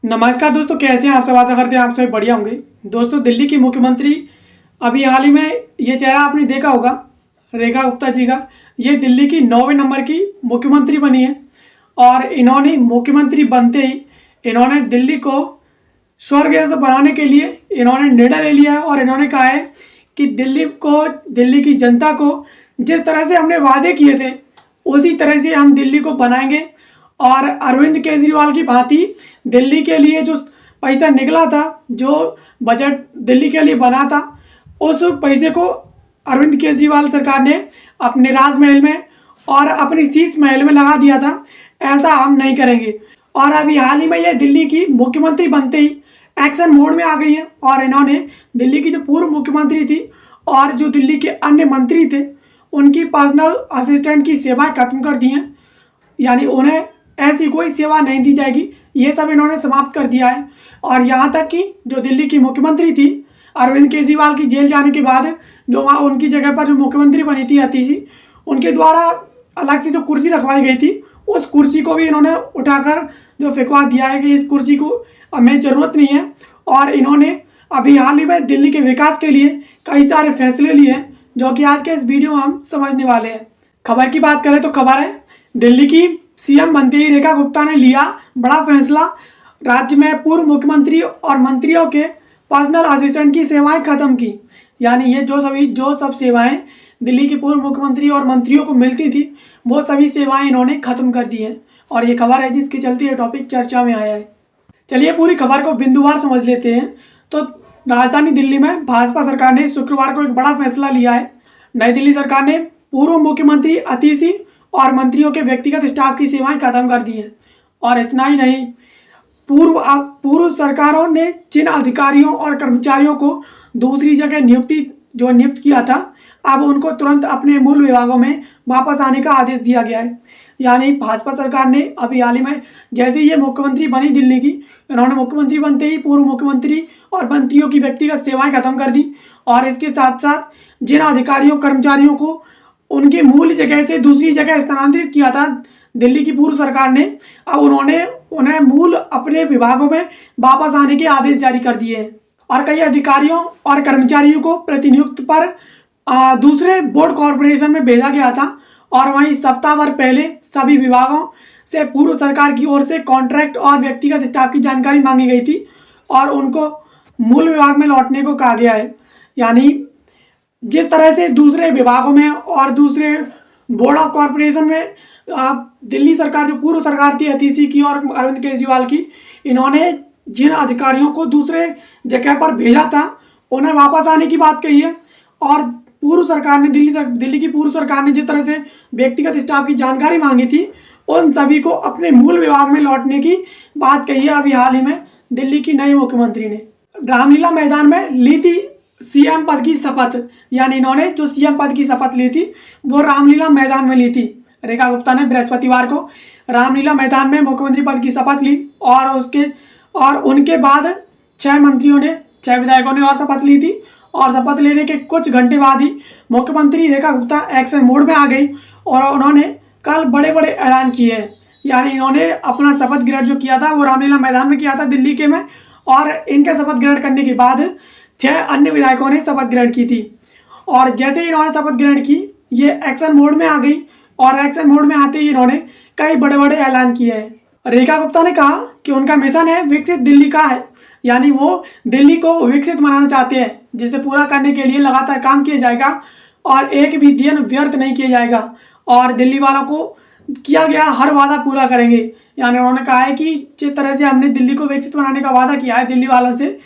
नमस्कार दोस्तों, कैसे हैं आप सब। आशा करते हैं आप सब बढ़िया होंगे। दोस्तों, दिल्ली की मुख्यमंत्री अभी हाल ही में ये चेहरा आपने देखा होगा, रेखा गुप्ता जी का। ये दिल्ली की 9वें नंबर की मुख्यमंत्री बनी है और इन्होंने मुख्यमंत्री बनते ही इन्होंने दिल्ली को स्वर्ग जैसा बनाने के लिए इन्होंने निर्णय ले लिया है और इन्होंने कहा है कि दिल्ली की जनता को जिस तरह से हमने वादे किए थे उसी तरह से हम दिल्ली को बनाएंगे। और अरविंद केजरीवाल की भांति दिल्ली के लिए जो पैसा निकला था, जो बजट दिल्ली के लिए बना था, उस पैसे को अरविंद केजरीवाल सरकार ने अपने राजमहल में और अपनी शीश महल में लगा दिया था। ऐसा हम नहीं करेंगे। और अभी हाल ही में ये दिल्ली की मुख्यमंत्री बनते ही एक्शन मोड में आ गई है और इन्होंने दिल्ली की जो पूर्व मुख्यमंत्री थी और जो दिल्ली के अन्य मंत्री थे उनकी पर्सनल असिस्टेंट की सेवाएं खत्म कर दी हैं। यानी उन्हें ऐसी कोई सेवा नहीं दी जाएगी, ये सब इन्होंने समाप्त कर दिया है। और यहाँ तक कि जो दिल्ली की मुख्यमंत्री थी अरविंद केजरीवाल की जेल जाने के बाद जो वहाँ उनकी जगह पर जो मुख्यमंत्री बनी थी अतिशी, उनके द्वारा अलग से जो कुर्सी रखवाई गई थी उस कुर्सी को भी इन्होंने उठाकर जो फेंकवा दिया है कि इस कुर्सी को हमें ज़रूरत नहीं है। और इन्होंने अभी हाल ही में दिल्ली के विकास के लिए कई सारे फैसले लिए हैं, जो कि आज के इस वीडियो में हम समझने वाले हैं। खबर की बात करें तो खबर है दिल्ली की सीएम बनते ही रेखा गुप्ता ने लिया बड़ा फैसला। राज्य में पूर्व मुख्यमंत्री और मंत्रियों के पर्सनल असिस्टेंट की सेवाएं खत्म की। यानी ये जो सब सेवाएं दिल्ली के पूर्व मुख्यमंत्री और मंत्रियों को मिलती थी वो सभी सेवाएं इन्होंने खत्म कर दी हैं। और ये खबर है जिसके चलते ये टॉपिक चर्चा में आया है। चलिए पूरी खबर को बिंदुवार समझ लेते हैं। तो राजधानी दिल्ली में भाजपा सरकार ने शुक्रवार को एक बड़ा फैसला लिया है। नई दिल्ली सरकार ने पूर्व मुख्यमंत्री अतिशी और मंत्रियों के व्यक्तिगत स्टाफ की सेवाएं खत्म कर दी हैं। और इतना ही नहीं, पूर्व सरकारों ने जिन अधिकारियों और कर्मचारियों को दूसरी जगह नियुक्त किया था, अब उनको तुरंत अपने मूल विभागों में वापस आने का आदेश दिया गया है। यानी भाजपा सरकार ने अभी हाल ही में जैसे ये मुख्यमंत्री बनी दिल्ली की, इन्होंने मुख्यमंत्री बनते ही पूर्व मुख्यमंत्री और मंत्रियों की व्यक्तिगत सेवाएं खत्म कर दी। और इसके साथ साथ जिन अधिकारियों कर्मचारियों को उनकी मूल जगह से दूसरी जगह स्थानांतरित किया था दिल्ली की पूर्व सरकार ने, अब उन्हें मूल अपने विभागों में वापस आने के आदेश जारी कर दिए हैं। और कई अधिकारियों और कर्मचारियों को प्रतिनियुक्त पर दूसरे बोर्ड कॉरपोरेशन में भेजा गया था। और वहीं सप्ताह भर पहले सभी विभागों से पूर्व सरकार की ओर से कॉन्ट्रैक्ट और व्यक्तिगत स्टाफ की जानकारी मांगी गई थी और उनको मूल विभाग में लौटने को कहा गया है। यानी जिस तरह से दूसरे विभागों में और दूसरे बोर्ड ऑफ कॉरपोरेशन में दिल्ली सरकार जो पूर्व सरकार थी अतिशी की और अरविंद केजरीवाल की, इन्होंने जिन अधिकारियों को दूसरे जगह पर भेजा था उन्हें वापस आने की बात कही है। और पूर्व सरकार ने दिल्ली की पूर्व सरकार ने जिस तरह से व्यक्तिगत स्टाफ की जानकारी मांगी थी उन सभी को अपने मूल विभाग में लौटने की बात कही है। अभी हाल ही में दिल्ली की नई मुख्यमंत्री ने रामलीला मैदान में ली थी सीएम पद की शपथ। यानी इन्होंने जो सीएम पद की शपथ ली थी वो रामलीला मैदान में ली थी। रेखा गुप्ता ने बृहस्पतिवार को रामलीला मैदान में मुख्यमंत्री पद की शपथ ली और उनके बाद 6 विधायकों ने और शपथ ली थी। और शपथ लेने के कुछ घंटे बाद ही मुख्यमंत्री रेखा गुप्ता एक्शन मोड में आ गई और उन्होंने कल बड़े बड़े ऐलान किए हैं। यानी इन्होंने अपना शपथ ग्रहण जो किया था वो रामलीला मैदान में किया था दिल्ली के में, और इनके शपथ ग्रहण करने के बाद 6 अन्य विधायकों ने शपथ ग्रहण की थी। और जैसे ही इन्होंने शपथ ग्रहण की ये एक्शन मोड में आ गई और एक्शन मोड में आते ही इन्होंने कई बड़े बड़े ऐलान किए हैं। रेखा गुप्ता ने कहा कि उनका मिशन है विकसित दिल्ली का है। यानी वो दिल्ली को विकसित बनाना चाहते हैं, जिसे पूरा करने के लिए लगातार काम किया जाएगा और एक भी दिन व्यर्थ नहीं किया जाएगा और दिल्ली वालों को किया गया हर वादा पूरा करेंगे। यानी उन्होंने कहा है कि जिस तरह से हमने दिल्ली को विकसित बनाने का वादा किया है दिल्ली वालों से,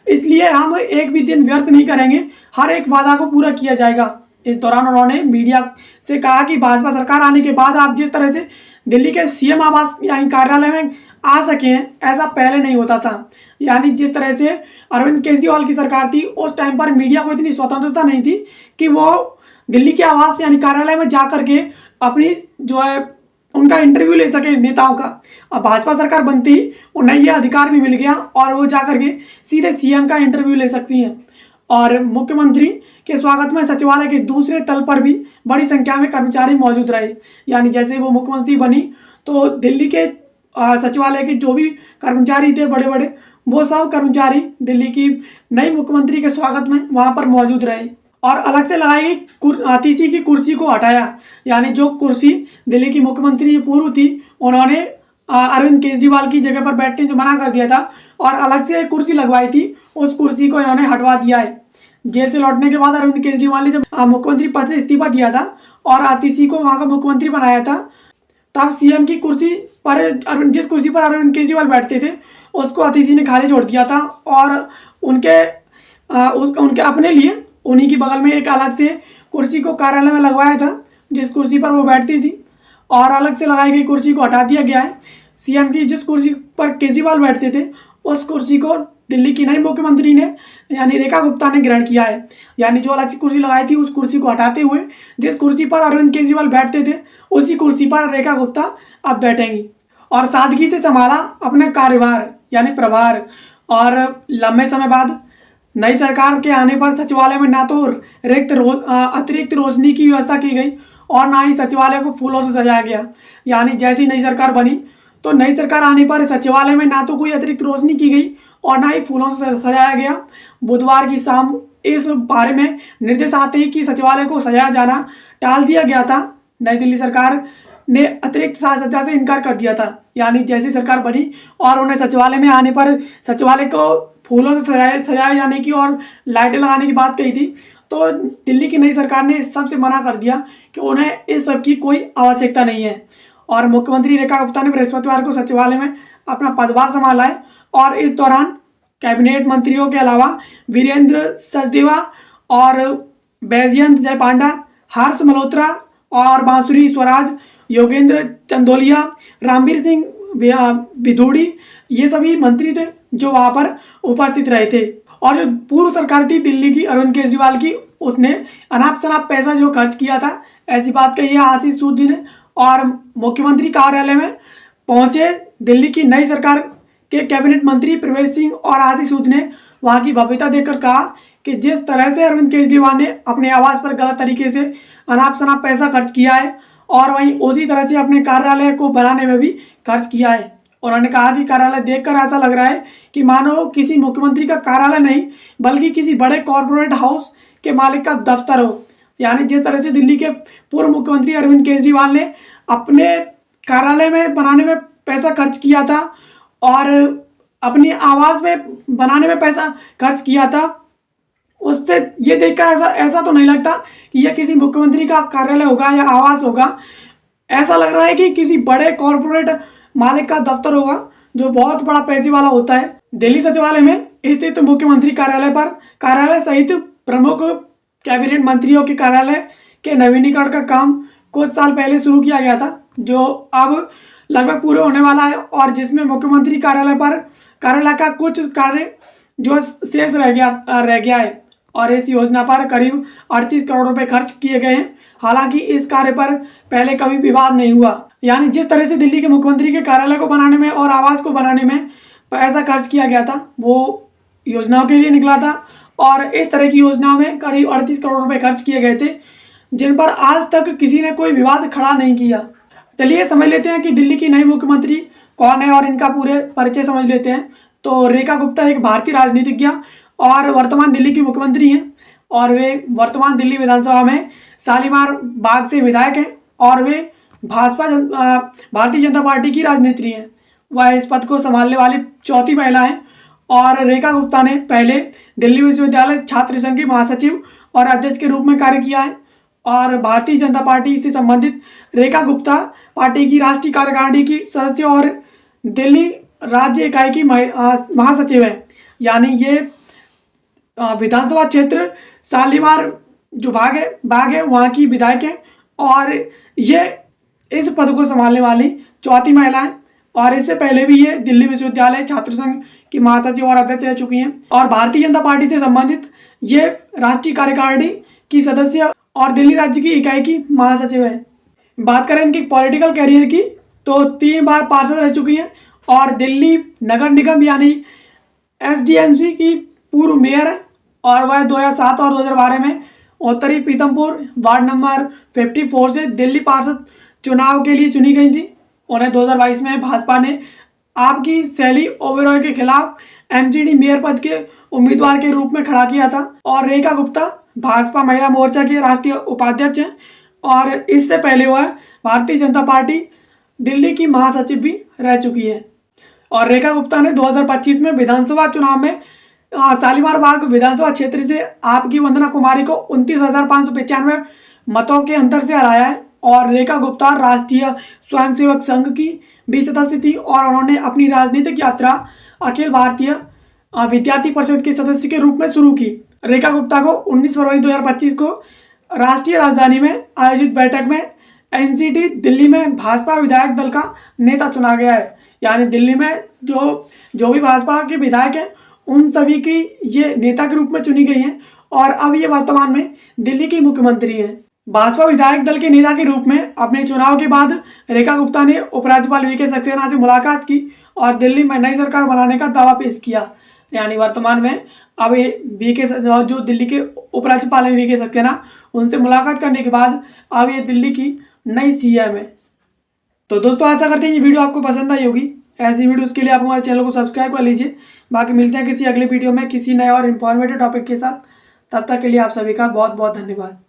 इसलिए हम एक भी दिन व्यर्थ नहीं करेंगे, हर एक वादा को पूरा किया जाएगा। इस दौरान उन्होंने मीडिया से कहा कि भाजपा सरकार आने के बाद आप जिस तरह से दिल्ली के सीएम आवास यानी कार्यालय में आ सके हैं, ऐसा पहले नहीं होता था। यानी जिस तरह से अरविंद केजरीवाल की सरकार थी उस टाइम पर मीडिया को इतनी स्वतंत्रता नहीं थी कि वो दिल्ली के आवास यानी कार्यालय में जा करके अपनी जो है उनका इंटरव्यू ले सके नेताओं का। अब भाजपा सरकार बनती ही उन्हें यह अधिकार भी मिल गया और वो जा करके सीधे सीएम का इंटरव्यू ले सकती हैं। और मुख्यमंत्री के स्वागत में सचिवालय के दूसरे तल पर भी बड़ी संख्या में कर्मचारी मौजूद रहे। यानी जैसे वो मुख्यमंत्री बनी तो दिल्ली के सचिवालय के जो भी कर्मचारी थे बड़े बड़े, वो सब कर्मचारी दिल्ली की नई मुख्यमंत्री के स्वागत में वहाँ पर मौजूद रहे। और अलग से लगाई गई तीसरी की कुर्सी को हटाया, यानी जो कुर्सी दिल्ली की मुख्यमंत्री पूर्व थी उन्होंने अरविंद केजरीवाल की जगह पर बैठने से मना कर दिया था और अलग से एक कुर्सी लगवाई थी, उस कुर्सी को इन्होंने हटवा दिया है। जेल से लौटने के बाद अरविंद केजरीवाल ने जब मुख्यमंत्री पद से इस्तीफा दिया था और आतिशी को वहाँ का मुख्यमंत्री बनाया था, तब सीएम की कुर्सी पर जिस कुर्सी पर अरविंद केजरीवाल बैठते थे उसको आतिशी ने खाली छोड़ दिया था और उनके अपने लिए उन्हीं की बगल में एक अलग से कुर्सी को कार्यालय में लगवाया था जिस कुर्सी पर वो बैठती थी, और अलग से लगाई गई कुर्सी को हटा दिया गया है। सीएम की जिस कुर्सी पर केजरीवाल बैठते थे उस कुर्सी को दिल्ली की नई मुख्यमंत्री ने यानी रेखा गुप्ता ने ग्रहण किया है। यानी जो अलग से कुर्सी लगाई थी उस कुर्सी को हटाते हुए जिस कुर्सी पर अरविंद केजरीवाल बैठते थे उसी कुर्सी पर रेखा गुप्ता अब बैठेंगी और सादगी से संभाला अपना कार्यभार यानी प्रभार। और लंबे समय बाद नई सरकार के आने पर सचिवालय में ना तो अतिरिक्त रोशनी की व्यवस्था की गई और ना ही सचिवालय को फूलों से सजाया गया। यानी जैसी नई सरकार बनी तो नई सरकार आने पर सचिवालय में ना तो कोई अतिरिक्त रोशनी की गई और ना ही फूलों से सजाया गया। बुधवार की शाम इस बारे में निर्देश आते ही कि सचिवालय को सजाया जाना टाल दिया गया था, नई दिल्ली सरकार ने अतिरिक्त साज सज्जा से इनकार कर दिया था। यानी जैसी सरकार बनी और उन्हें सचिवालय में आने पर सचिवालय को फूलों से सजाए जाने की और लाइटें लगाने की बात कही थी, तो दिल्ली की नई सरकार ने इस सब से मना कर दिया कि उन्हें इस सब की कोई आवश्यकता नहीं है। और मुख्यमंत्री रेखा गुप्ता ने बृहस्पतिवार को सचिवालय में अपना पदभार संभाला है और इस दौरान कैबिनेट मंत्रियों के अलावा वीरेंद्र सचदेवा और बैजयंत जय पांडा, हर्ष मल्होत्रा और बांसुरी स्वराज, योगेंद्र चंदोलिया, रामवीर सिंह बिधूड़ी, ये सभी मंत्री थे जो वहाँ पर उपस्थित रहे थे। और जो पूर्व सरकार थी दिल्ली की अरविंद केजरीवाल की, उसने अनाप शनाप पैसा जो खर्च किया था, ऐसी बात कही है आशीष सूद जी ने। और मुख्यमंत्री कार्यालय में पहुंचे दिल्ली की नई सरकार के कैबिनेट मंत्री प्रवेश सिंह और आशीष सूद ने वहां की भव्यता देखकर कहा कि जिस तरह से अरविंद केजरीवाल ने अपने आवास पर गलत तरीके से अनाप शनाप पैसा खर्च किया है और वहीं उसी तरह से अपने कार्यालय को बनाने में भी खर्च किया है। उन्होंने कहा कि कार्यालय देखकर ऐसा लग रहा है कि मानो किसी मुख्यमंत्री का कार्यालय नहीं बल्कि किसी बड़े कॉरपोरेट हाउस के मालिक का दफ्तर हो। यानी जिस तरह से दिल्ली के पूर्व मुख्यमंत्री अरविंद केजरीवाल ने अपने कार्यालय में बनाने में पैसा खर्च किया था और अपनी आवास में बनाने में पैसा खर्च किया था, उससे ये देखकर ऐसा तो नहीं लगता कि यह किसी मुख्यमंत्री का कार्यालय होगा या आवास होगा। ऐसा लग रहा है कि किसी बड़े कॉरपोरेट मालिक का दफ्तर होगा जो बहुत बड़ा पैसे वाला होता है। दिल्ली सचिवालय में स्थित मुख्यमंत्री कार्यालय सहित प्रमुख कैबिनेट मंत्रियों के कार्यालय के नवीनीकरण का काम कुछ साल पहले शुरू किया गया था, जो अब लगभग पूरे होने वाला है और जिसमें मुख्यमंत्री कार्यालय का कुछ कार्य जो शेष रह गया है और इस योजना पर करीब 38 करोड़ रुपए खर्च किए गए हैं। हालांकि इस कार्य पर पहले कभी विवाद नहीं हुआ। यानी जिस तरह से दिल्ली के मुख्यमंत्री के कार्यालय को बनाने में और आवास को बनाने में पैसा खर्च किया गया था वो योजनाओं के लिए निकला था और इस तरह की योजनाओं में करीब 38 करोड़ रुपए खर्च किए गए थे जिन पर आज तक किसी ने कोई विवाद खड़ा नहीं किया। चलिए समझ लेते हैं कि दिल्ली की नई मुख्यमंत्री कौन है और इनका पूरे परिचय समझ लेते हैं। तो रेखा गुप्ता एक भारतीय राजनीतिज्ञ और वर्तमान दिल्ली की मुख्यमंत्री हैं और वे वर्तमान दिल्ली विधानसभा में शालीमार बाग से विधायक हैं और वे भारतीय जनता पार्टी की राजनेत्री हैं। वह इस पद को संभालने वाली चौथी महिला हैं और रेखा गुप्ता ने पहले दिल्ली विश्वविद्यालय छात्र संघ की महासचिव और अध्यक्ष के रूप में कार्य किया है और भारतीय जनता पार्टी से संबंधित रेखा गुप्ता पार्टी की राष्ट्रीय कार्यकारिणी की सदस्य और दिल्ली राज्य इकाई की महासचिव है। यानी ये विधानसभा क्षेत्र शालीमार जो भाग है वहाँ की विधायक है और ये इस पद को संभालने वाली चौथी महिला है और इससे पहले भी ये दिल्ली विश्वविद्यालय छात्र संघ की महासचिव और अध्यक्ष रह चुकी हैं और भारतीय जनता पार्टी से संबंधित ये राष्ट्रीय कार्यकारिणी की सदस्य और दिल्ली राज्य की इकाई की महासचिव है। बात करें इनकी पॉलिटिकल कैरियर की तो 3 बार पार्षद रह चुकी हैं और दिल्ली नगर निगम यानी SDMC की पूर्व मेयर है और वह 2007 और 2012 में उत्तरी पीतमपुर वार्ड नंबर 54 से दिल्ली पार्षद चुनाव के लिए चुनी गई थी। उन्हें 2022 में भाजपा ने आपकी शैली ओबेरॉय के खिलाफ एमजीडी मेयर पद के उम्मीदवार के रूप में खड़ा किया था। और रेखा गुप्ता भाजपा महिला मोर्चा की राष्ट्रीय उपाध्यक्ष हैं और इससे पहले वह भारतीय जनता पार्टी दिल्ली की महासचिव भी रह चुकी है। और रेखा गुप्ता ने 2025 में विधानसभा चुनाव में शालीमार बाग विधानसभा क्षेत्र से आपकी वंदना कुमारी को 29,595 मतों के अंतर से हराया है। और रेखा गुप्ता राष्ट्रीय स्वयंसेवक संघ की भी सदस्य थी और उन्होंने अपनी राजनीतिक यात्रा अखिल भारतीय विद्यार्थी परिषद के सदस्य के रूप में शुरू की। रेखा गुप्ता को 19 फरवरी 2025 को राष्ट्रीय राजधानी में आयोजित बैठक में एनसीटी दिल्ली में भाजपा विधायक दल का नेता चुना गया है। यानी दिल्ली में जो भी भाजपा के विधायक हैं उन सभी की ये नेता के रूप में चुनी गई हैं और अब ये वर्तमान में दिल्ली की मुख्यमंत्री हैं। भाजपा विधायक दल के नेता के रूप में अपने चुनाव के बाद रेखा गुप्ता ने उपराज्यपाल वीके सक्सेना से मुलाकात की और दिल्ली में नई सरकार बनाने का दावा पेश किया। यानी वर्तमान में अब वीके जो दिल्ली के उपराज्यपाल हैं वीके सक्सेना, उनसे मुलाकात करने के बाद अब ये दिल्ली की नई सीएम है। तो दोस्तों आशा करते हैं ये वीडियो आपको पसंद आई होगी। ऐसी वीडियोस के लिए आप हमारे चैनल को सब्सक्राइब कर लीजिए। बाकी मिलते हैं किसी अगले वीडियो में किसी नए और इन्फॉर्मेटिव टॉपिक के साथ। तब तक के लिए आप सभी का बहुत बहुत धन्यवाद।